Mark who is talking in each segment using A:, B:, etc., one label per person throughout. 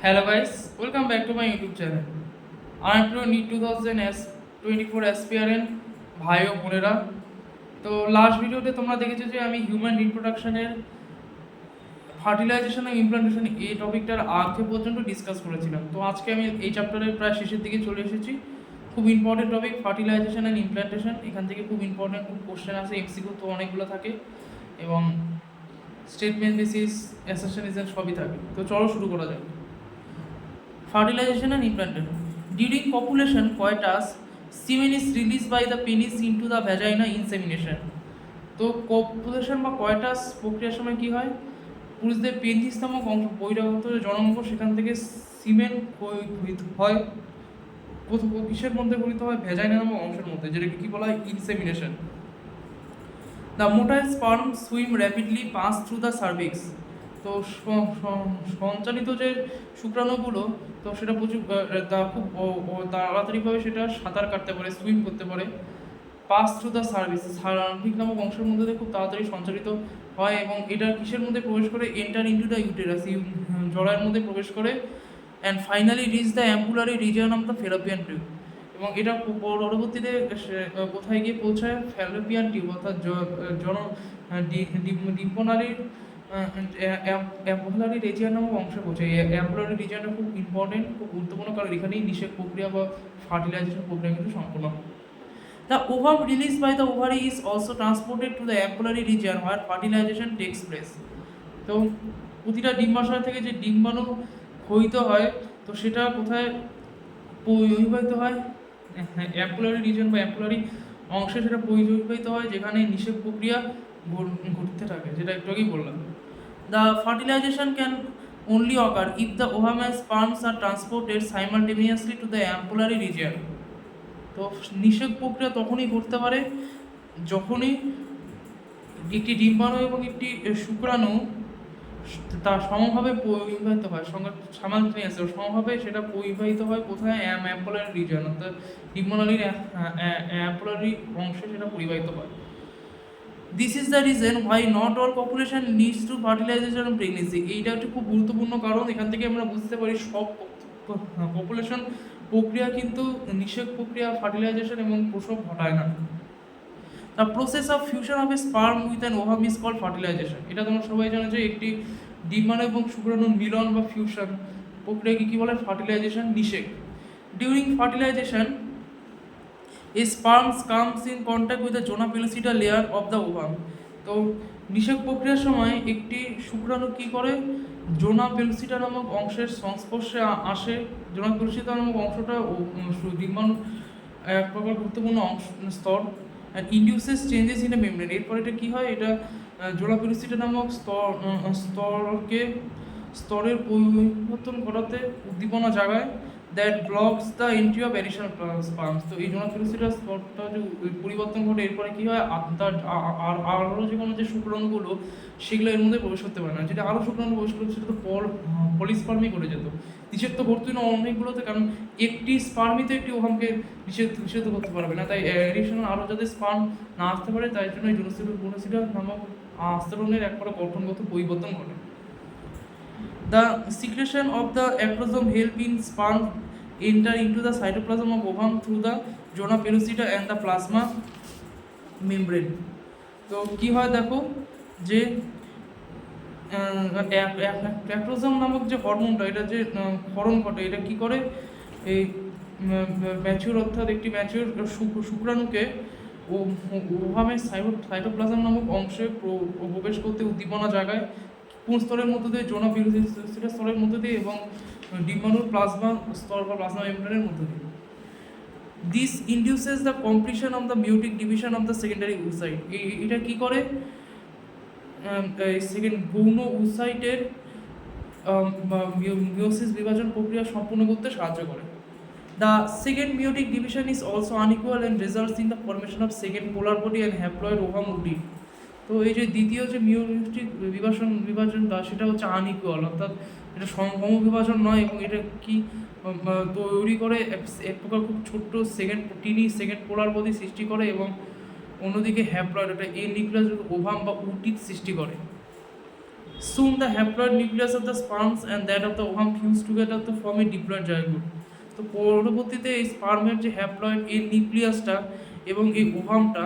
A: Hello guys, welcome back to my YouTube channel. I am to need 2024 aspirant ভাই ও বোনেরা। তো last ভিডিওতে তোমরা দেখেছো যে আমি হিউম্যান রিপ্রোডাকশনের ফার্টিলাইজেশন এবং ইমপ্লান্টেশন এই টপিকটার আগে পর্যন্ত ডিসকাস করেছিলাম। তো আজকে আমি এই চ্যাপ্টারের প্রায় শেষের দিকে চলে এসেছি। খুব important topic fertilization and implantation. এখান থেকে খুব ইম্পর্টেন্ট খুব কোশ্চেন আসে, এমসিকিউ তো অনেকগুলো থাকে এবং স্টেটমেন্ট বেসিস অ্যাসারশন সবই থাকে। তো চলো শুরু করা যাক। Fertilization and implantation. During copulation coitus, semen is released by the penis into the vagina insemination. তো কপুলেশন বা কয়টাস প্রক্রিয়ার সময় কি হয়, পুরুষদের পেনিস নামক অংশ বহিরাগত জননাঙ্গ সেখান থেকে সিমেন হয় প্রথম কিসের মধ্যে গঠিত হয়, ভ্যাজাইনা নামক অংশের মধ্যে, যেটাকে কি বলা হয় insemination. The motile sperm swim rapidly pass through the cervix. তো সঞ্চালিত যে শুক্রাণুগুলো, তো সেটা প্রচুর খুব তাড়াতাড়িভাবে সেটা সাঁতার কাটতে পারে, সুইম করতে পারে। পাস থ্রু দ্য সার্ভিক নামক অংশের মধ্যে দিয়ে খুব তাড়াতাড়ি সঞ্চালিত হয় এবং এটা কিসের মধ্যে প্রবেশ করে, এন্টার ইন্টু দ্য ইউটেরাস, জরায়ুর মধ্যে প্রবেশ করে, and finally reach the ampullary region of the fallopian tube. এবং এটা পরবর্তীতে কোথায় গিয়ে পৌঁছায়, ফ্যালোপিয়ান টিউব অর্থাৎ ডিম্পনালীর অ্যাম্পুলারি রিজিয়ন নামক অংশে পৌঁছায়। এই অ্যাম্পুলারি রিজিয়নটা খুব ইম্পর্টেন্ট, খুব গুরুত্বপূর্ণ, কারণ এখানেই নিষেক প্রক্রিয়া বা ফার্টিলাইজেশন প্রক্রিয়া কিন্তু সম্পূর্ণ। The ovum released by the ovary is also transported to the ampullary region where fertilization takes place. তো প্রতিটা ডিম্বাশয় থেকে যে ডিম্বাণু ক্ষয়িত হয়, তো সেটা কোথায় পরিবাহিত হয়, অ্যাম্পুলারি রিজন বা অ্যাম্পুলারি অংশে সেটা পরিবাহিত হয়, যেখানে নিষেক প্রক্রিয়া ঘটতে থাকে, যেটা একটু আগেই বললাম। The fertilization can only occur if the ovum and sperms are transported simultaneously to the ampullary region. তো নিষেক প্রক্রিয়া তখনই ঘটতে পারে যখনই একটি ডিম্বাণু এবং একটি শুক্রাণু তা সমভাবে পরিবাহিত হয়, সমভাবে সেটা পরিবাহিত হয় কোথায়, অ্যাম্পুলারি রিজন অর্থাৎ ডিম্বাণুর অ্যাম্পুলারি অংশে সেটা পরিবাহিত হয়। This is the reason why not all population leads to fertilization of pregnancy. এইটা একটি খুব গুরুত্বপূর্ণ কারণ, এখান থেকে আমরা বুঝতে পারি সব পপুলেশন প্রক্রিয়া কিন্তু নিষেক প্রক্রিয়া ফার্টিলাইজেশন এবং প্রসব ঘটায় না। The process of fusion of a sperm with an ovum is called fertilization. এটা তোমরা সবাই জানো যে একটি ডিম্বাণু এবং শুক্রাণুর মিলন বা ফিউশন প্রক্রিয়াকে কী বলে, ফার্টিলাইজেশন নিষেক। During fertilization a sperms comes in contact with the zona pellucida layer of the ovum. তো নিষেক প্রক্রিয়ার সময় একটি শুক্রাণু কী করে, জোনা পেলোসিটা নামক অংশের সংস্পর্শে আসে। জোনা পেলোসিটা নামক অংশটা ডিম্বাণু এক প্রকার গুরুত্বপূর্ণ স্তর, and induces changes in a membrane. এরপর এটা কী হয়, এটা জোনা পেলোসিটা নামক স্তরের পরিবর্তন ঘটাতে উদ্দীপনা জাগায়, that blocks the entry of additional sperms. তো এই জোনা পেলোসিটার স্তরটা যে পরিবর্তন ঘটে, এরপরে কী হয়, আরও যে কোনো যে শুক্রাণুগুলো সেগুলো এর মধ্যে প্রবেশ করতে পারে না। যেটা আরও শুক্রাণু প্রবেশ করতে সেটা তো পলিস্পার্মই করে যেত। নিষেধ তো ঘটতো না অনেকগুলোতে, কারণ একটি স্পার্মিতে একটি ওভামকে নিষেধ করতে পারবে না, তাই অ্যাডিশনাল আরও যাতে স্পার্ম না আসতে পারে তাই জন্য এই জোনোসিটা নামক আস্তরণের একবারে গঠনগত পরিবর্তন ঘটে। The secretion of the acrosome help in sperm enter into the cytoplasm of ovum through the zona pellucida and the plasma membrane. তো কি হয় দেখো, যে অ্যাক্রোজোম নামক যে হরমোনটা, এটা যে ক্ষরণ ঘটে, এটা কি করে, এই ম্যাচিউর অর্থাৎ একটি ম্যাচিউর শুক্রাণুকে ওভামের সাইটোপ্লাজম নামক অংশে প্রবেশ করতে উদ্দীপনা জাগায়, কোন স্তরের মধ্যে দিয়ে, জোনা পেলোসিটা স্তরের মধ্যে দিয়ে এবং ডিম্বাণুর প্লাজমা স্তর বা প্লাজমা মেমব্রেনের মধ্যে দিয়ে। This induces the completion of the meiotic division of the secondary oocyte. এটা কী করে, গৌণ উসাইটের মিওসিস বিভাজন প্রক্রিয়া সম্পূর্ণ করতে সাহায্য করে। The second meiotic division is also unequal and results in the formation of second polar body and haploid ovum ootid. তো এই যে দ্বিতীয় যে মিওটিক বিভাজনটা সেটা হচ্ছে আনইকুয়াল, অর্থাৎ এটা সম বিভাজন নয়, এবং এটা কি তৈরি করে এক প্রকার খুব ছোট্ট সেকেন্ড পোলার বডি সৃষ্টি করে, এবং অন্যদিকে হ্যাপ্লয়েড এটা নিউক্লিয়াস ওভাম বা উটিক সৃষ্টি করে। Soon the haploid nucleus of the sperms and that of the ovum fuse together to form a diploid zygote. তো পরবর্তীতে এই স্পার্মের যে হ্যাপ্লয়েড এই নিউক্লিয়াসটা এবং এই ওভামটা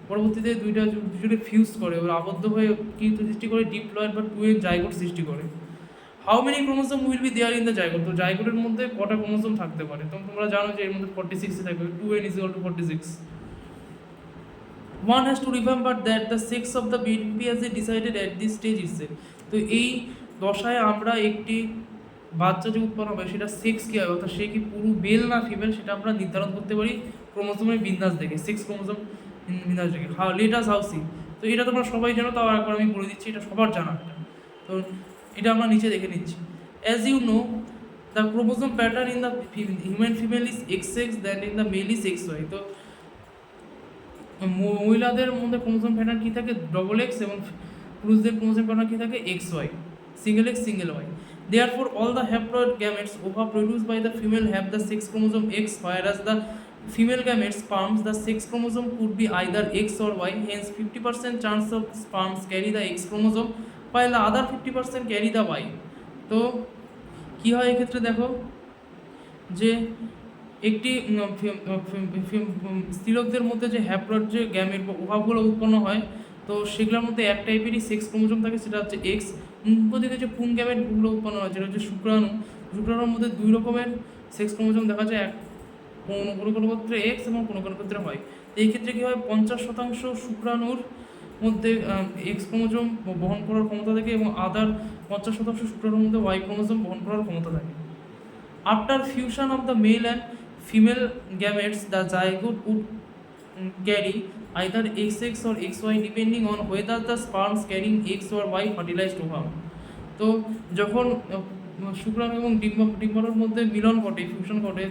A: পরবর্তীতে দুজনে ফিউজ করে ওরা আবদ্ধ হয়ে কিন্তু সৃষ্টি করে ডিপ্লয়েড বা টু এর জাইগোট সৃষ্টি করে। How many chromosome will be there in the zygote? তো জাইগোটের মধ্যে কটা ক্রোমোসোম থাকতে পারে? তো তোমরা জানো যে এর মধ্যে 46 থাকবে, 2n = 46। One has to remember that the sex of the baby is decided at this stage itself. তো এই দশায় আমরা একটি বাচ্চা যে উৎপন্ন হবে সেটা সেক্স কী হবে, অর্থাৎ সে কি পুরো মেল না ফিমেল সেটা আমরা নির্ধারণ করতে পারি ক্রোমোসোমের বিন্যাস দেখে, সেক্স ক্রোমোসোম বিন্যাস দেখে। লেটাস হাউসি, তো এটা তোমরা সবাই জানো, তাও একবার আমি বলে দিচ্ছি, এটা সবার জানা। তো এটা আমরা নিচে দেখে নিচ্ছি। As you know the chromosome pattern in the human female is XX then in the male is XY। তো মহিলাদের মধ্যে ক্রোমোসোম প্যাটার্ন কী থাকে? XX, এবং পুরুষদের ক্রোমোসোম প্যাটার্ন কী থাকে? XY, single X single Y. Therefore all the haploid gametes ova produced by the female have the sex chromosome X, whereas the female gametes sperms the sex chromosome could be either X or Y. Hence 50% chance of sperms carry the X chromosome while the other 50% carry the Y. তো কী হয় এক্ষেত্রে দেখো যে একটি স্ত্রীলোকদের মধ্যে যে haploid যে gamete বা ওভাবগুলো উৎপন্ন হয়, তো সেগুলোর মধ্যে এক টাইপেরই সেক্স ক্রোমোসোম থাকে, সেটা হচ্ছে এক্স। অন্যদিকে যে পুং গ্যামেটগুলো উৎপন্ন হয় যেটা হচ্ছে শুক্রাণু, শুক্রাণুর মধ্যে দুই রকমের সেক্স ক্রোমোসোম দেখা যায়, কোনো কোনো ক্ষেত্রে এক্স এবং কোনো কোনো ক্ষেত্রে হয়। এই ক্ষেত্রে কী হয়, 50% শুক্রাণুর মধ্যে এক্স ক্রোমোসোম বহন করার ক্ষমতা থাকে এবং আদার 50% শুক্রাণুর মধ্যে ওয়াই ক্রোমোসোম বহন করার ক্ষমতা থাকে। After fusion of the male and female gametes, the zygote would carry either XX or XY depending on whether the sperms carrying X or Y fertilized ovum. তো যখন শুক্রাণু এবং ডিম্বাণুর মধ্যে মিলন ঘটে, ফিউশন ঘটে,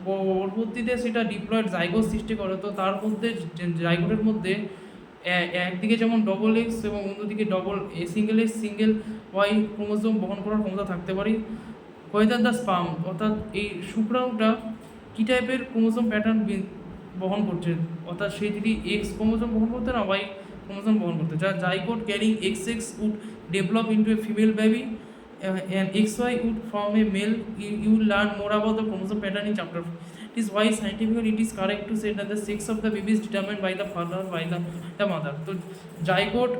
A: পরবর্তীতে সেটা ডিপ্লয়েড জাইগোট সৃষ্টি করে। তো তার মধ্যে জাইগোটের মধ্যে একদিকে যেমন XX এবং অন্যদিকে single X single Y chromosome বহন করার ক্ষমতা থাকতে পারে। ওয়েদার দ্য স্পার্ম, অর্থাৎ এই শুক্রাণুটা কী টাইপের ক্রোমোসোম প্যাটার্ন বহন করছে, অর্থাৎ সে যদি এক্স ক্রোমোসোম বহন করতে না ওয়াই ক্রোমোসোম বহন করতে, যা zygote carrying XX would develop into a female baby and XY would form a male. You will learn more about the chromosome pattern in chapter 4. It is why scientifically it is correct to say that the sex of the baby is determined by the father by the mother. তো zygote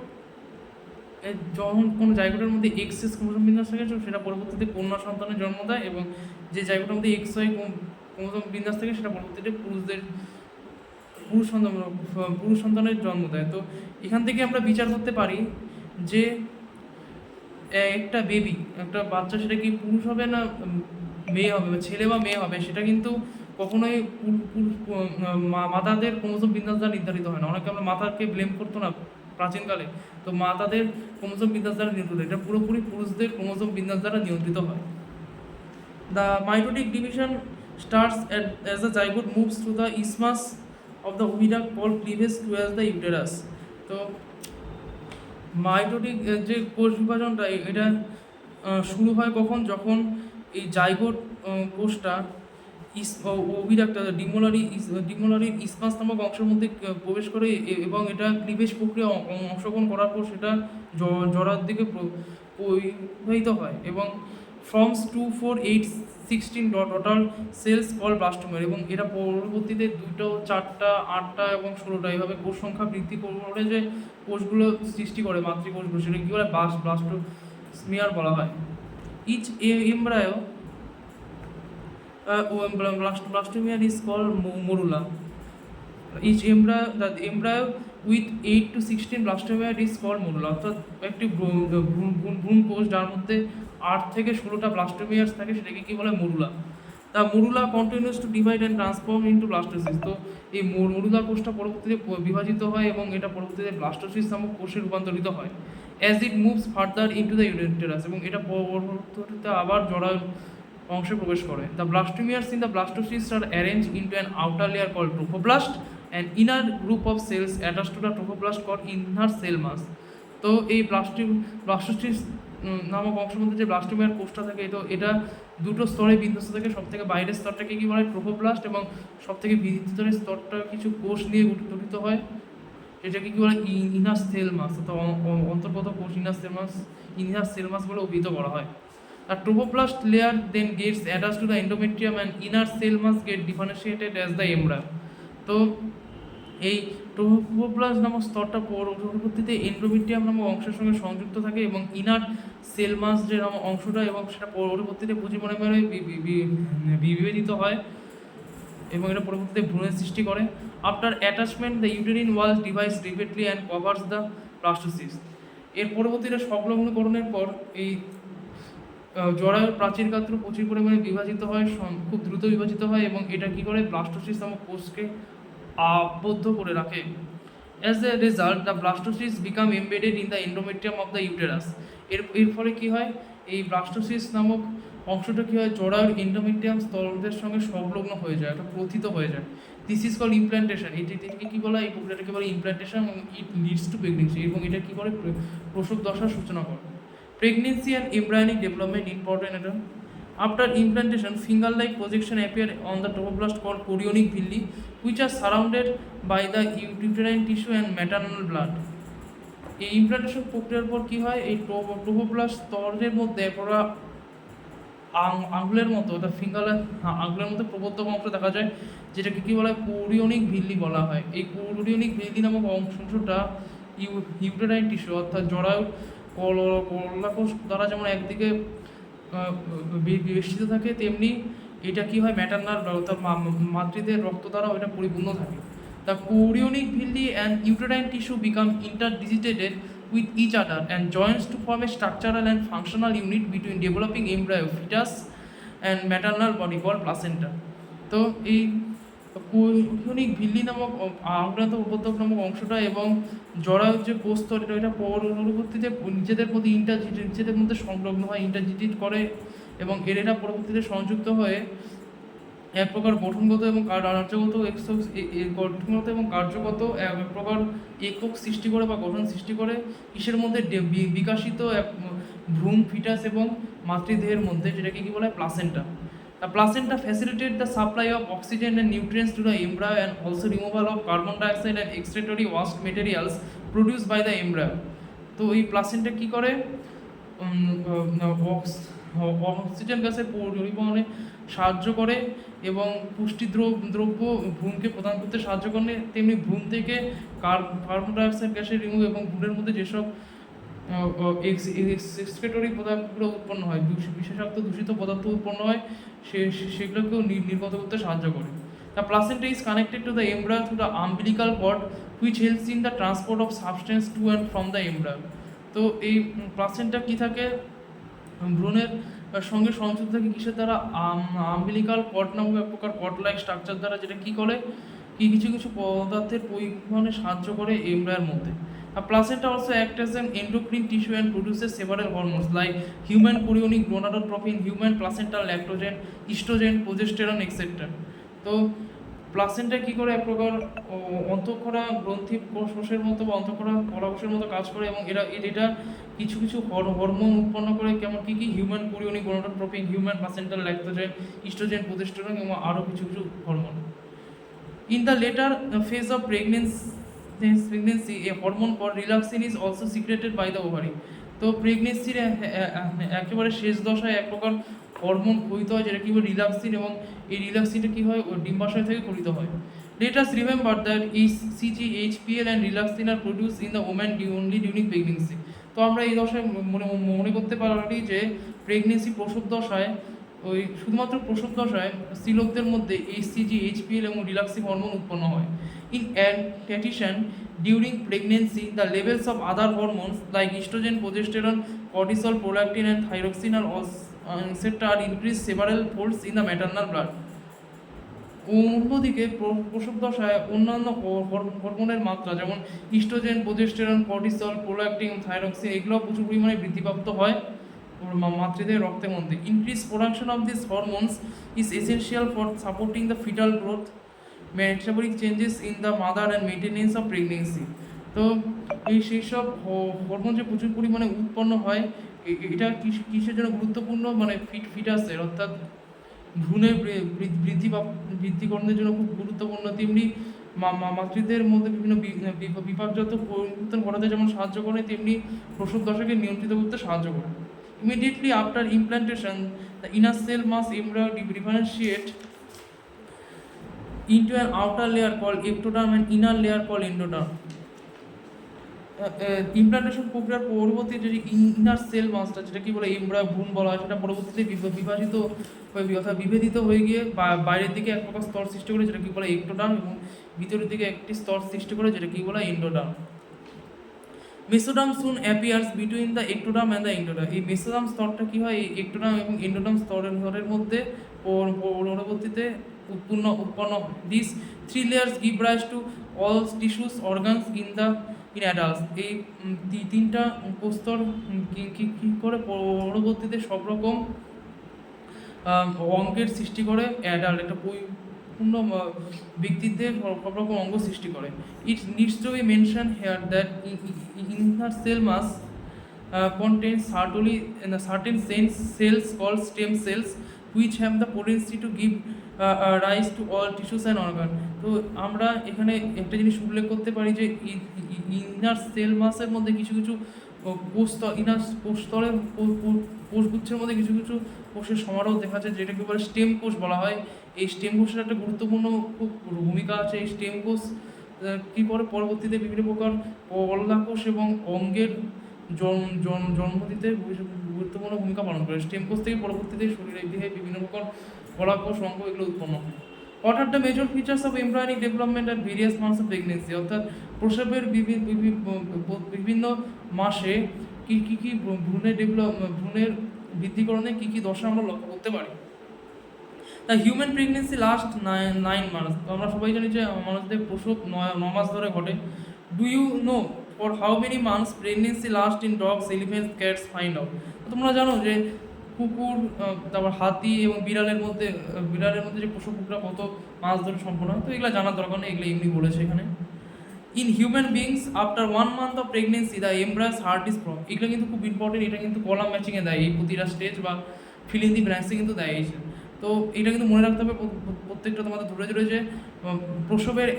A: যখন কোনো জায়গাটার মধ্যে XS chromosome বিন্যাস থাকে সেটা পরবর্তীতে কন্যা সন্তানের জন্ম দেয়, এবং যে জায়গাটার মধ্যে XY ক্রোমোসোম বিন্যাস থাকে সেটা পরবর্তীতে পুরুষ সন্তানের জন্ম দেয়। তো এখান থেকে আমরা বিচার করতে পারি যে একটা বেবি, একটা বাচ্চা, সেটা কি পুরুষ হবে না মেয়ে হবে, বা ছেলে বা মেয়ে হবে, সেটা কিন্তু কখনোই মাতাদের ক্রোমোসোম বিন্যাস দ্বারা নির্ধারিত হয় না। অনেকে আমরা মাতাকে ব্লেম করতো না প্রাচীনকালে, তো মাতাদের ক্রোমোসোম বিন্যাস দ্বারা নিয়ন্ত্রিত, এটা পুরোপুরি পুরুষদের ক্রোমোসোম বিন্যাস দ্বারা নিয়ন্ত্রিত হয়। The mitotic division starts as the zygote moves through the isthmus of the oviduct called cleavage towards the uterus. তো মাইটোটিক যে কোষ বিভাজনটা এটা শুরু হয় কখন, যখন এই জাইগোট কোষটা ওভিডাক্ট ডিমোলারি ইসমাস নামক অংশের মধ্যে প্রবেশ করে এবং এটা ক্লিভেজ প্রক্রিয়া অংশগ্রহণ করার পর সেটা জরার দিকে প্রবাহিত হয় এবং ফর্মস 2, 4, 8, 16 টোটাল সেলস কল ব্লাস্টোমিয়ার, এবং এটা পরবর্তীতে 2, 4, 8 এবং 16 এইভাবে কোষ সংখ্যা বৃদ্ধি করে যে কোষগুলো সৃষ্টি করে মাতৃকোষগুলো, সেটা কী বলে ব্লাস্টোমিয়ার বলা হয়। Each embryo blastomere is called morula. Each embryo with 8 to 16 blastomere is called morula. অর্থাৎ একটি ভ্রূণ কোষ যার মধ্যে 8 থেকে 16টা ব্লাস্টোমিয়ার্স থাকে সেটাকে কি বলে? মরুলা। তা morula continues to divide and transform into blastocyst. তো এই মরুলা কোষটা পরবর্তীতে বিভাজিত হয় এবং এটা পরবর্তীতে ব্লাস্টোসিস নামক কোষে রূপান্তরিত হয় as it moves further into the uterus, এবং এটা পরবর্তীতে আবার জরায়ুর অংশে প্রবেশ করে। The blastomeres in the blastocyst are arrange into an outer layer called trophoblast and inner group of cells attach to the trophoblast called inner cell mass. তো এই ব্লাস্টোসিস্ট নামক অংশের মধ্যে যে ব্লাস্টোমিয়ার কোষটা থাকে, তো এটা দুটো স্তরে বিন্যস্ত থাকে। সব থেকে বাইরের স্তরটাকে কী বলে? ট্রোফোব্লাস্ট, এবং সব থেকে ভিতরের স্তরটা কিছু কোষ নিয়ে গঠিত হয়, এটাকে কী বলে? ইনার সেল মাস, অর্থাৎ অন্তর্গত কোষ inner cell mass inner cell mass বলে অভিহিত করা হয়। আর trophoblast layer then gets attach to the endometrium and inner cell mass get differentiated as the embryo. তো এই ট্রোফোপ্লাস্ট নামক স্তরটা পরবর্তীতে এন্ডোমেট্রিয়াম নামক অংশের সঙ্গে সংযুক্ত থাকে এবং ইনার সেল মাস যে নামক অংশটা এবং সেটা পরবর্তীতে পুঁজিময় বিভেদিত হয় এবং এটা পরবর্তীতে ভ্রূণের সৃষ্টি করে। After attachment the uterine wall divides rapidly and covers the blastocyst. এর পরবর্তীতে সংলগ্নকরণের পর এই জরায়ুর প্রাচীর গাত্র প্রচুর পরিমাণে বিভাজিত হয়, খুব দ্রুত বিভাজিত হয় এবং এটা কী করে ব্লাস্টোসিস্ট নামক কোষকে আবদ্ধ করে রাখে। As a result the blastocyst become embedded in the endometrium of the uterus. এর ফলে কী হয়, এই ব্লাস্টোসিস্ট নামক অংশটা কী হয় জরায়ুর এন্ডোমেট্রিয়াম স্তরদের সঙ্গে সংলগ্ন হয়ে যায়, এটা প্রথিত হয়ে যায়। This is call implantation. এটাকে কী বলা হয়, এই প্রক্রিয়াটাকে বলে ইমপ্ল্যান্টেশন এবং ইট লিডস টু প্রেগনেন্সি এবং এটা কী করে প্রসব দশার সূচনা করে। Pregnancy and embryonic development important এটা. After implantation, finger-like projection appear on the trophoblast called chorionic villi, which are surrounded by the uterine tissue and maternal blood. এই ইমপ্লান্টেশন প্রক্রিয়ার পর কী হয়, এই ট্রোফোপ্লাস্ট স্তরের মধ্যে পুরো আঙুলের মতো অর্থাৎ আঙুলের মধ্যে প্রবর্তক অংশ দেখা যায়, যেটাকে কী বলা হয় কোরিওনিক ভিল্লি বলা হয়। এই কোরিওনিক ভিল্লি নামক অংশটা ইউটেরাইন টিস্যু অর্থাৎ জরায়ুর কলাকোষ দ্বারা যেমন একদিকে বেষ্টিত থাকে, তেমনি এটা কী হয় ম্যাটারনাল অর্থাৎ মাতৃদের রক্ত দ্বারা এটা পরিপূর্ণ থাকে। The chorionic villi and uterine tissue become interdigitated with each other and joins to form a structural and functional unit between developing embryo, fetus and maternal body called placenta. তো এই কোরিওনিক ভিল্লি নামক আংরান্ত উপত্যক নামক অংশটা এবং জরায়ুর যে কোষস্তর এটা পরবর্তীতে নিজেদের মধ্যে সংলগ্ন হয়, ইন্টারজিটেট করে এবং এরা পরবর্তীতে সংযুক্ত হয়ে এক প্রকার গঠনগত এবং কার্যগত এক প্রকার একক সৃষ্টি করে বা গঠন সৃষ্টি করে কিসের মধ্যে বিকাশিত এক ভ্রূণ, ফিটাস এবং মাতৃদেহের মধ্যে, যেটাকে কী বলা হয় placenta. The placenta facilitates the supply of oxygen and nutrients to the embryo and also removal of carbon dioxide and excretory waste materials produced by the embryo. তো এই প্লাসেন্টা কী করে অক্সিজেন গ্যাসের পরিবহনে সাহায্য করে এবং পুষ্টি দ্রব্য ভ্রূণকে প্রদান করতে সাহায্য করে, তেমনি ভ্রূণ থেকে কার্বন ডাইঅক্সাইড গ্যাসের রিমুভ এবং ভ্রূণের মধ্যে যেসব এক্সক্রেটরি পদার্থগুলো উৎপন্ন হয়, বিশেষাক্ত দূষিত পদার্থ উৎপন্ন হয়, সেগুলোকেও নির্গত করতে সাহায্য করে। The placenta is connected to the embryo through the umbilical cord which helps in the transport of substance to and from the embryo. তো এই প্লাসেন্টা কী থাকে ভ্রূণের সঙ্গে সংযুক্ত থাকে কিসের দ্বারা, আম্বিলিকাল কর্ড নামক এক প্রকার কর্ড লাইক স্ট্রাকচার দ্বারা, যেটা কী করে কিছু কিছু পদার্থের পরিবহনে সাহায্য করে এমব্রায়োর মধ্যে। A placenta also acts as an endocrine tissue and produces several hormones like human chorionic gonadotropin, human placental lactogen, estrogen, progesterone, etc. তো প্লাসেন্টা কী করে এক প্রকার অন্তঃক্ষরা গ্রন্থি কোষের মতো বা অন্তঃক্ষরা কলাকোষের মতো কাজ করে এবং এটা কিছু কিছু হরমোন উৎপন্ন করে, কেমন কী human chorionic gonadotropin, human placental lactogen, oestrogen, progesterone এবং আরও কিছু কিছু hormone. In the later phase of pregnancy, a hormone called relaxin is also secreted by the ovary. তো প্রেগনেন্সির একেবারে শেষ দশায় এক প্রকার হরমোন ক্ষয়িত হয়, যেটা কী হয় রিলাক্সিন, এবং এই রিলাক্সিনটা কী হয় ডিম্বাশয় থেকে ক্ষরিত হয়। Let us remember that ECG, HPL and relaxin are produced in the woman only during pregnancy. তো আমরা এই দশায় মনে করতে পারি যে প্রেগনেন্সি প্রসব দশায় ওই শুধুমাত্র প্রসব দশায় স্ত্রীলোকদের মধ্যে HCG, HPL এবং রিলাক্সিন হরমোন উৎপন্ন হয়। In addition, during pregnancy, the levels of other hormones like estrogen, progesterone, cortisol, prolactin, and thyroxine are etc. are increased several folds in the maternal blood. অন্যদিকে প্রসব দশায় অন্যান্য হরমোনের মাত্রা যেমন estrogen, progesterone, cortisol, prolactin, thyroxine এগুলো প্রচুর পরিমাণে বৃদ্ধিপ্রাপ্ত হয় মাতৃদের রক্তের মধ্যে। Increase production of this hormones is essential for supporting the fetal growth, metabolic changes in the mother and maintenance of pregnancy. তো সেই সব হরমোন যে প্রচুর পরিমাণে উৎপন্ন হয়, এটা কিসের জন্য গুরুত্বপূর্ণ, মানে ফিটাসের অর্থাৎ ভ্রূণের বৃদ্ধিকরণের জন্য খুব গুরুত্বপূর্ণ, তেমনি মাতৃত্বের মধ্যে বিভিন্ন বিপাকজাত পরিবর্তন ঘটাতে যেমন সাহায্য করে, তেমনি প্রসব দশাকে নিয়ন্ত্রিত করতে সাহায্য করে। Immediately after implantation, the inner cell mass embryo differentiate into an outer layer called ectoderm and inner layer called endoderm. Implantation প্রক্রিয়ার পরবর্তী যে ইনার সেল মাসটা, যেটা কি বলে এমব্রায়ো ভ্রূণ বলা হয়, সেটা পরবর্তীতে বিভাজিত হয়ে অর্থাৎ বিভেদিত হয়ে গিয়ে বাইরের দিকে এক প্রকার স্তর সৃষ্টি করে, যেটা কি বলে এক্টোডার্ম, এবং ভিতরের দিকে একটি স্তর সৃষ্টি করে, যেটা কি বলে endoderm. Mesoderm soon appears between the ectoderm and the endoderm. এই মেসোডার্ম স্তরটা কি হয়, এই এক্টোডার্ম এবং এন্ডোডার্ম স্তরের মধ্যে পরবর্তীতে উৎপন্ন হয়। This 3 layers give rise to all tissues organs in adults. এই তিনটা উপস্তর কি করে পরবর্তীতে সব রকম অঙ্গের সৃষ্টি করে অ্যাডাল্ট, একটা পূর্ণ ব্যক্তিত্বের সব রকম অঙ্গ সৃষ্টি করে। It needs to be mention here that inner cell mass contains certain cells called stem cells which have the potency to give rise to all tissues and organ. তো আমরা এখানে একটা জিনিস উল্লেখ করতে পারি যে ইনার সেল মাসের মধ্যে কিছু কিছু ইনার কোষস্তরের কোষগুচ্ছের মধ্যে কিছু কিছু কোষের সমারোহ দেখা যায়, যেটাকে বলে স্টেম কোষ বলা হয়। এই স্টেম কোষের একটা গুরুত্বপূর্ণ খুব ভূমিকা আছে। এই স্টেম কোষ কী করে পরবর্তীতে বিভিন্ন প্রকার কলাকোষ এবং অঙ্গের জন্ম দিতে গুরুত্বপূর্ণ ভূমিকা পালন করে। স্টেম কোষ থেকে পরবর্তীতে শরীরে দেহে বিভিন্ন প্রকার কলাকোষ অঙ্গ এগুলো উৎপন্ন হয়। What are the major features of embryonic development at various months of pregnancy, অর্থাৎ প্রসবের বিভিন্ন মাসে কী ভ্রূণের বৃদ্ধিকরণে কী দশা আমরা লক্ষ্য করতে পারি। The human pregnancy last 9 months। তো আমরা সবাই জানি যে মানুষদের প্রসব 9 মাস ধরে ঘটে। Do you know for how many months pregnancy last in dogs, elephants, cats, find out. তোমরা জানো যে কুকুর, তারপর হাতি এবং বিড়ালের মধ্যে যে প্রসব প্রক্রিয়া কত মাস ধরে সম্পন্ন হয়। তো এগুলো জানার দরকার নেই, এগুলো এমনি বলেছে এখানে। In human beings after 1 month of pregnancy the embryo's heart is form. এগুলো কিন্তু খুব ইম্পর্টেন্ট, এটা কিন্তু কলাম ম্যাচিংয়ে দেয়, এই প্রতিটা স্টেজ বা ফিল ইন দি ব্ল্যাঙ্কসে কিন্তু দেয় এই। তো এটা কিন্তু মনে রাখতে হবে প্রত্যেকটা তোমাদের ধরে যে প্রসবের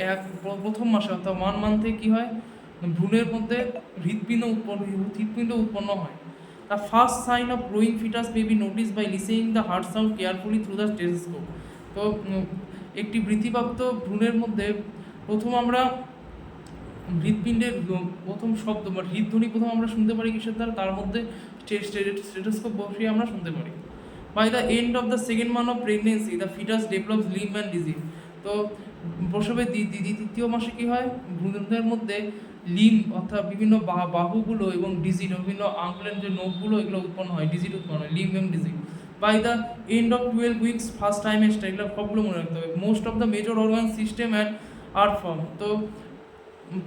A: প্রথম মাসে অর্থাৎ 1 month কী হয়, ভ্রূণের মধ্যে হৃৎপিণ্ড উৎপন্ন হয়। The first sign of growing fetus may be notice by listening the heart sound carefully through the stethoscope. তো একটি বৃদ্ধিপ্রাপ্ত ভ্রূণের মধ্যে প্রথম আমরা হৃৎপিণ্ডের প্রথম শব্দ বা হৃদধ্বনি প্রথম আমরা শুনতে পারি কিসের দ্বারা, তার মধ্যে স্টেথোস্কোপ বসিয়ে আমরা শুনতে পারি। By the end of the second month of pregnancy the fetus develops limb and digits. তো প্রসবের দ্বিতীয় মাসে কী হয়, ভ্রূণের মধ্যে লিম্ব অর্থাৎ বিভিন্ন বাহুগুলো এবং ডিজিট, বিভিন্ন আঙ্গুলের যে নখগুলো এগুলো উৎপন্ন হয়, ডিজিট উৎপন্ন হয়, লিম্ব এবং digit. By the end of 12 weeks first trimester, এগুলো সবগুলো মনে রাখতে হবে। Most of the major organ system and are formed. তো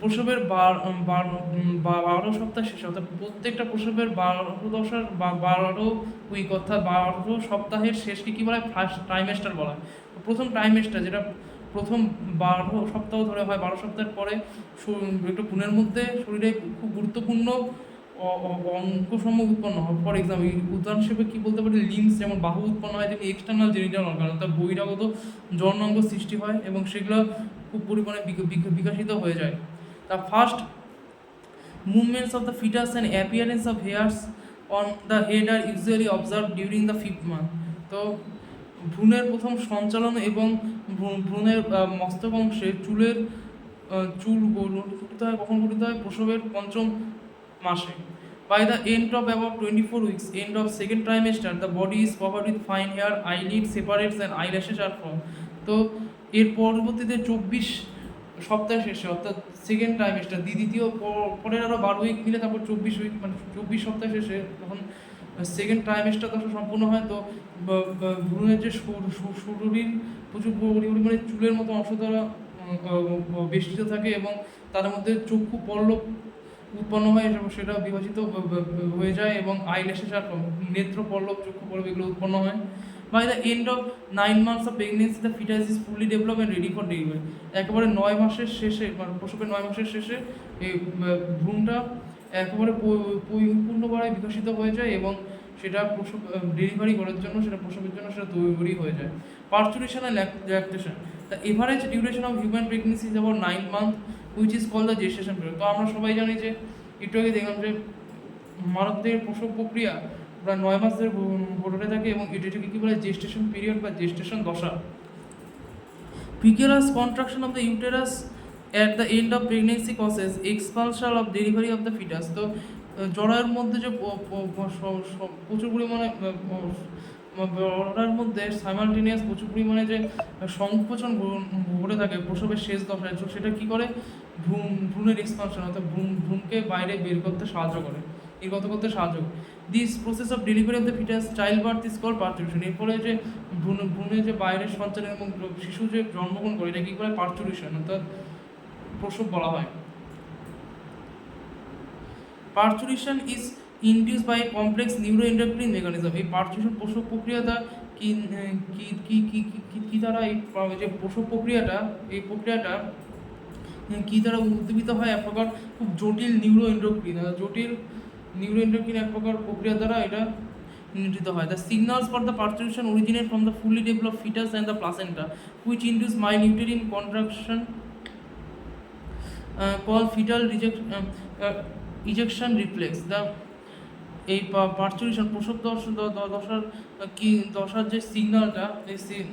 A: প্রসবের 12 সপ্তাহ শেষে, অর্থাৎ প্রত্যেকটা প্রসবের 12 উইক অর্থাৎ 12 সপ্তাহের শেষকে কী বলা হয়, ফার্স্ট ট্রাইমেস্টার বলা হয়। প্রথম ট্রাইমেস্টার যেটা প্রথম 12 সপ্তাহ ধরে হয়, 12 সপ্তাহের পরে একটা ভ্রূণের মধ্যে শরীরে খুব গুরুত্বপূর্ণ অঙ্গসমূহ উৎপন্ন হয়। ফর এক্সাম্পল উদাহরণ হিসেবে কী বলতে পারি, লিম্বস যেমন বাহু উৎপন্ন হয়, যেমন এক্সটার্নাল জেনিটাল অর্গান অর্থাৎ বহিরাগত যৌনাঙ্গ সৃষ্টি হয় এবং সেগুলো খুব পরিমাণে বিকশিত হয়ে যায়। The first movements of the fetus and appearance of hairs on the head are usually observe during the 5th month। তো ভ্রূণের প্রথম সঞ্চালন এবং ভ্রূণের মস্তক অংশে চুল গঠিত হয়, কখন গঠিত হয়, প্রসবের 5ম মাসে। By the end of about 24 weeks, end of second trimester, the body is covered with fine hair, eyelid separates and eyelashes are form. তো এর পরবর্তীতে 24 সপ্তাহ শেষে অর্থাৎ সেকেন্ড ট্রাইমেস্টার, দ্বিতীয় পরের আরও 12 উইক মিলে তারপর 24 উইক, মানে 24 সপ্তাহ শেষে তখন সেকেন্ড ট্রাইমেস্টার দশা সম্পূর্ণ হয়। তো ভ্রূণের যে শরীর প্রচুর পরিমাণে চুলের মতো অংশ দ্বারা বেষ্টিত থাকে এবং তার মধ্যে চক্ষু পল্লব উৎপন্ন হয় এবং সেটা বিভাজিত হয়ে যায় এবং আইল্যাশেস আর নেত্র পল্লব, চক্ষু পল্লব এগুলো উৎপন্ন হয়। By the end of 9 months of pregnancy the fetus is fully develop and ready for delivery. একেবারে 9 মাসের শেষে, মানে প্রসবের 9 মাসের শেষে এই ভ্রূণটা একেবারে পরিপূর্ণভাবে বিকশিত হয়ে যায় এবং সেটা প্রসব ডেলিভারি করার জন্য, সেটা প্রসবের জন্য সেটা তৈরি হয়ে যায়। Parturition and lactation, the average duration of human pregnancy is about 9 months which is called the gestation period. তো আমরা সবাই জানি যে একটু আগে দেখলাম যে মানবদের প্রসব প্রক্রিয়া প্রায় 9 মাস ধরে ঘটে থাকে এবং এটাকে কী বলে জেস্টেশন পিরিয়ড বা জেস্টেশন দশা। Vigorous contraction of the uterus at the end of pregnancy causes expulsion of delivery of the fetus. তো জরায়ুর মধ্যে যে প্রচুর পরিমাণে জরায়ুর মধ্যে সাইমালটেনিয়াস প্রচুর পরিমাণে যে সংকোচন ঘটে থাকে প্রসবের শেষ দশায়, তো সেটা কী করে ভ্রূণের এক্সপানশন অর্থাৎ ভ্রূণকে বাইরে বের করতে সাহায্য করে, নির্গত করতে সাহায্য করে। This process of delivery of the foetus childbirth is called parturition. এরপরে যে ভ্রূণে যে বাইরের সঞ্চালন এবং শিশু যে জন্মগ্রহণ করে এটা কী করে পার্চুরেশন অর্থাৎ প্রসব বলা হয়। Parturition is induced by complex neuroendocrine mechanism. এই পার্চুরেশন প্রসব প্রক্রিয়াটা কি দ্বারা এই যে প্রসব প্রক্রিয়াটা কী দ্বারা উদ্দীপিত হয়? এক প্রকার খুব জটিল নিউরোএন্ডোক্রিন এক প্রকার প্রক্রিয়া দ্বারা এটা নিয়ন্ত্রিত হয়। The signals for the parturition originate from the fully developed foetus and the placenta which induce mild uterine contraction call foetal ejection reflex. The এই পার্চুরেশন প্রসব দশার যে সিগনালটা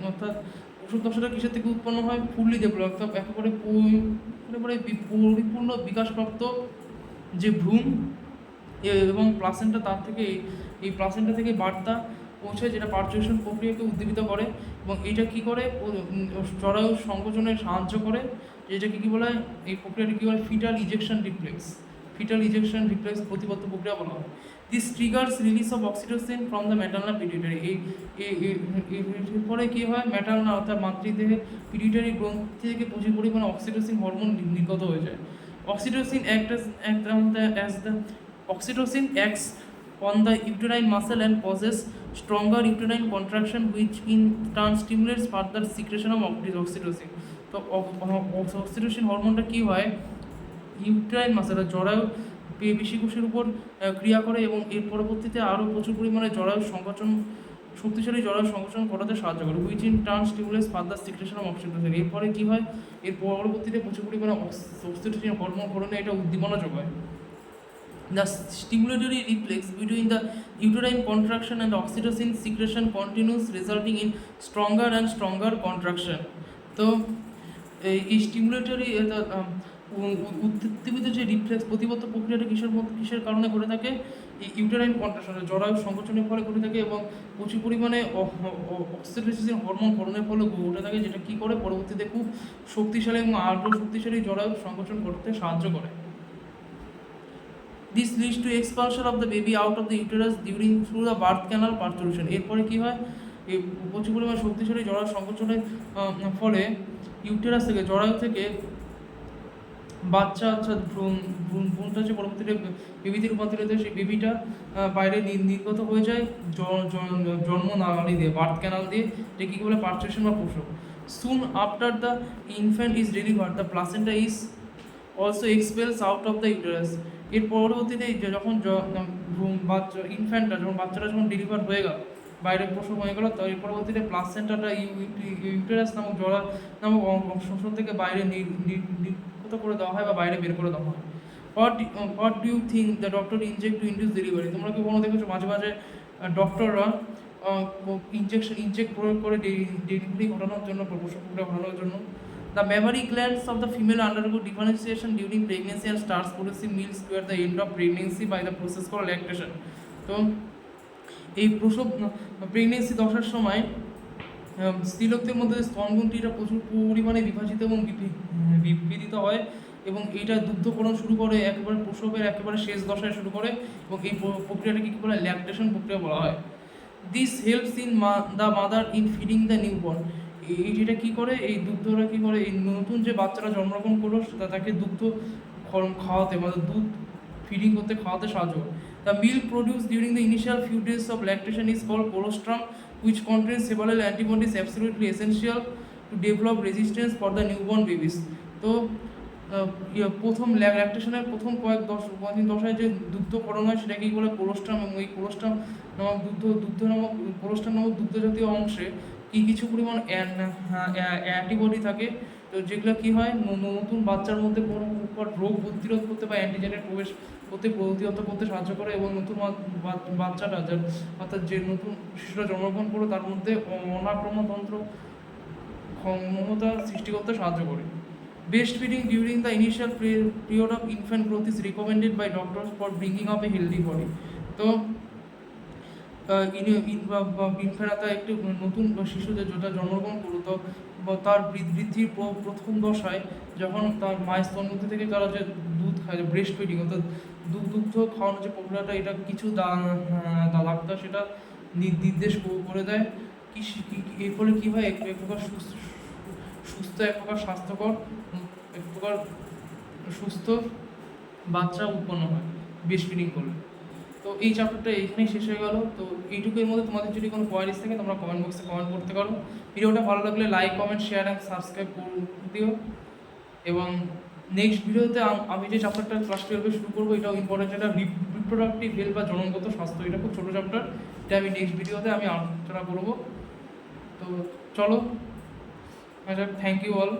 A: অর্থাৎ প্রসব দশাটা কিসের থেকে উৎপন্ন হয়? ফুললি ডেভেলপ অর্থাৎ একেবারে পরিপূর্ণ বিকাশপ্রাপ্ত যে ভ্রূণ এবং প্লাসেন্টা, তার থেকে এই প্লাসেন্টা থেকে বার্তা পৌঁছায় যেটা পার্চুরেশন প্রক্রিয়াকে উদ্দীপিত করে এবং এটা কী করে জরায়ু সংকোচনে সাহায্য করে, যেটাকে কী বলা হয় এই প্রক্রিয়াটি কী বলে ফিটাল ইজেকশন রিফ্লেক্স প্রতিবদ্ধ প্রক্রিয়া বলা হয়। This triggers release of oxytocin from the maternal pituitary. এরপরে কী হয় ম্যাটারনাল অর্থাৎ মাতৃদেহে পিটিউটারি গ্রন্থি থেকে প্রচুর পরিমাণে অক্সিটোসিন হরমোন নির্গত হয়ে যায়। Oxytocin acts on the uterine muscle and causes stronger uterine contraction, which in turn stimulates further secretion of oxytocin. তো অক্সিটোসিন হরমোনটা কী হয় ইউটেরাইন মাসেল জরায়ু পেশিকোষের উপর ক্রিয়া করে এবং এর পরবর্তীতে আরও প্রচুর পরিমাণে শক্তিশালী জরায়ু সংকোচন ঘটাতে সাহায্য করে, which in turn stimulates further secretion of oxytocin. এরপরে কী হয় এর পরবর্তীতে প্রচুর পরিমাণে অক্সিটোসিন হরমোন ঘটনে এটা উদ্দীপনা যোগায়। The stimulatory reflex between the uterine contraction and the oxytocin secretion continues, resulting in stronger and stronger contraction. তো এই স্টিমুলেটরি উদ্দীপিত যে রিফ্লেক্স প্রতিবদ্ধ প্রক্রিয়াটা কিসের কারণে ঘটে থাকে? এই ইউটেরাইন কন্ট্রাকশন জরায়ু সংকোচনের ফলে ঘটে থাকে এবং প্রচুর পরিমাণে অক্সিটোসিন হরমোন ঘটনের ফলে ঘটে থাকে, যেটা কী করে পরবর্তীতে খুব শক্তিশালী এবং আরও শক্তিশালী জরায়ু সংকোচন করতে সাহায্য করে। This leads to expulsion of the baby out of the uterus through the birth canal parturition. এরপরে কী হয় এই প্রচুর পরিমাণে শক্তিশালী জরায়ু সংকোচনের ফলে ইউটেরাস থেকে জরায়ু থেকে বাচ্চা অর্থাৎ ভ্রূণটা যে পরবর্তীতে বেবিতে রূপান্তরিত হয় সেই বেবিটা বাইরে নির্গত হয়ে যায় জন্মনালী দিয়ে বার্থ ক্যানাল দিয়ে, যে কী বলে পার্চুরেশন বা প্রসব। Soon after the infant is delivered the placenta is also expels out of the uterus. এর পরবর্তীতে যখন বাচ্চাটা যখন ডেলিভার হয়ে গেল বাইরে প্রসব হয়ে গেল, তো এর পরবর্তীতে প্লাসেন্টাটা ইউটেরাস নামক অংশ থেকে বাইরে নির্গত করে দেওয়া হয় বা বাইরে বের করে দেওয়া হয়। What do you think the doctor inject to induce delivery? তোমরা কি কোনো দেখেছো মাঝে মাঝে ডক্টররা ইনজেক্ট প্রয়োগ করে ডেলিভারি ঘটানোর জন্য, প্রসব প্রক্রিয়া ঘটানোর জন্য? The mammary glands of the female undergo differentiation during pregnancy and starts producing milk toward the end of pregnancy by the process called lactation. তো এই প্রসব প্রেগনেন্সি দশার সময় স্ত্রীলোকদের মধ্যে স্তনগ্রন্থিটা প্রচুর পরিমাণে বিভাজিত এবং বিভেদিত হয় এবং এইটা দুগ্ধকরণ শুরু করে একেবারে প্রসবের একেবারে শেষ দশায় শুরু করে এবং এই প্রক্রিয়াটাকে কী বলে ল্যাকটেশন প্রক্রিয়া বলা হয়। This helps in the mother in feeding the newborn. এটা কী করে এই দুগ্ধরা কী করে এই নতুন যে বাচ্চারা জন্মগ্রহণ করলো তাকে দুগ্ধ খাওয়াতে মানে দুধ ফিডিং করতে খাওয়াতে সাহায্য করে। The milk produce during the initial few days of lactation is called colostrum which contains several antibodies absolutely essential to develop resistance for the newborn babies. তো প্রথম ল্যাকটেশনের প্রথম কয়েকদিন 10 যে দুগ্ধকরণ হয় সেটাকেই বলে কোলোস্টাম, এবং এই কোলোস্টাম নামক কোলোস্টাম নামক দুগ্ধজাতীয় অংশে কিছু পরিমাণ অ্যান্টিবডি থাকে। তো যেগুলো কী হয়, নতুন বাচ্চার মধ্যে কোনো প্রকার রোগ প্রতিরোধ করতে বা অ্যান্টিজেনের প্রবেশ করতে প্রতিহত করতে সাহায্য করে, এবং নতুন বাচ্চাটা অর্থাৎ যে নতুন শিশুরা জন্মগ্রহণ করে তার মধ্যে অনাক্রমণতন্ত্র ক্ষমতা সৃষ্টি করতে সাহায্য করে। Breastfeeding during the initial period of infant growth is recommended by doctors for bringing up a healthy body. তো ইনফ্যান্ট একটি নতুন শিশু যেটা জন্মগ্রহণ করলো, তো তার বৃদ্ধির প্রথম দশায় যখন তার মায়ের স্তন্যগ্রন্থি থেকে তারা যে দুধ খায়, ব্রেস্ট ফিডিং অর্থাৎ দুগ্ধ খাওয়ানোর যে প্রক্রিয়াটা, এটা কিছু ডাক্তার সেটা নির্দেশ করে দেয়। এর ফলে কী হয়, এক প্রকার সুস্থ এক প্রকার স্বাস্থ্যকর এক প্রকার সুস্থ বাচ্চা উৎপন্ন হয় ব্রেস্ট ফিডিং করলে। তো এই চ্যাপ্টারটা এখানেই শেষ হয়ে গেল। তো এইটুকুর মধ্যে তোমাদের যদি কোনো কোয়ারিজ থাকে তোমরা কমেন্ট বক্সে কমেন্ট করতে পারো। ভিডিওটা ভালো লাগলে like, comment, share and subscribe করে দিও। এবং নেক্সট ভিডিওতে আমি যে চ্যাপ্টারটা ক্লাস 12 শুরু করবো, এটাও ইম্পর্টেন্ট, এটা রিপ্রোডাক্টিভ হেলথ বা জননগত স্বাস্থ্য। এটা খুব ছোটো চ্যাপ্টার, এটা আমি নেক্সট ভিডিওতে আমি আলোচনা করবো। তো চলো, থ্যাংক ইউ অল।